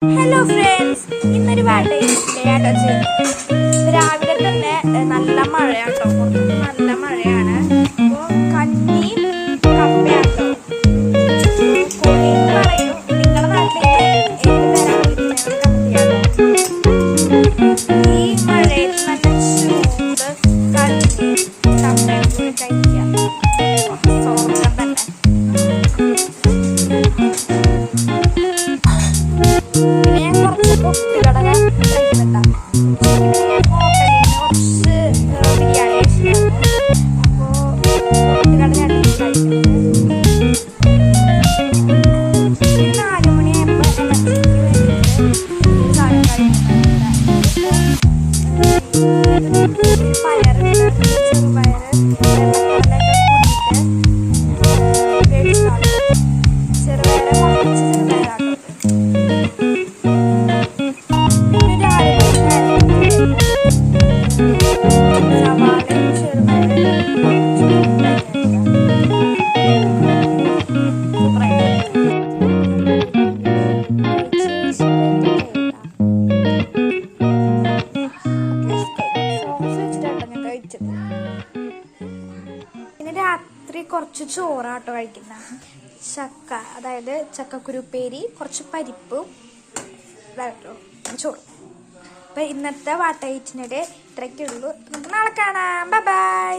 Hello friends, ഇന്നൊരു വാട്ടയാട്ടോ ചെയ്യുന്നത്. രാവിലെ തന്നെ നല്ല മഴയാട്ടോ, പുറത്ത് നല്ല മഴയാണ്. അപ്പോൾ കഞ്ഞിയും കപ്പയാട്ടോ. കോഴിയെന്ന് പറയും, നിങ്ങളുടെ നാട്ടിലേക്ക് ഏത് പേരാണ് വിളിക്കുന്നത് കമന്റ് ചെയ്യാട്ടോ. ഈ മഴയിൽ നല്ല ചൂട് കഞ്ഞിയും കപ്പയും കൂടി കഴിക്കാം. സ്വർഗം തന്നെ. പിന്നെ ഞാൻ കുറച്ച് പൊട്ടുകടല കഴിക്കുന്നുണ്ടാ. ഹോട്ടലിൽ നിന്ന് കുറച്ച് ബിരിയാണി കഴിച്ചിട്ടുണ്ടായിരുന്നു. അപ്പോൾ പൊട്ടുകടലാണ് കഴിക്കുന്നത്. 4 മണിയായപ്പോൾ എനർജിക്ക് വേണ്ടിയിട്ട് സാധനം കഴിക്കുന്നുണ്ട്. പയറുണ്ട്, ചെറുപയർ, വെള്ളക്കടലൊക്കെ കൂടിയിട്ട് വേടിച്ചാണ്. ചെറുപയർ കുറച്ച് ചെറുപയറാക്കുന്നത്. പിന്നെ രാത്രി കുറച്ച് ചോറാട്ടോ കഴിക്കുന്ന. ചക്ക, അതായത് ചക്കക്കുരുപ്പേരി, കുറച്ച് പരിപ്പും ഇതാട്ടോ ചോറ്. അപ്പൊ ഇന്നത്തെ വാട്ടയിറ്റിനിടെ ഇത്രയൊക്കെ ഉള്ളൂ. നമുക്ക് നാളെ കാണാം. Bye bye.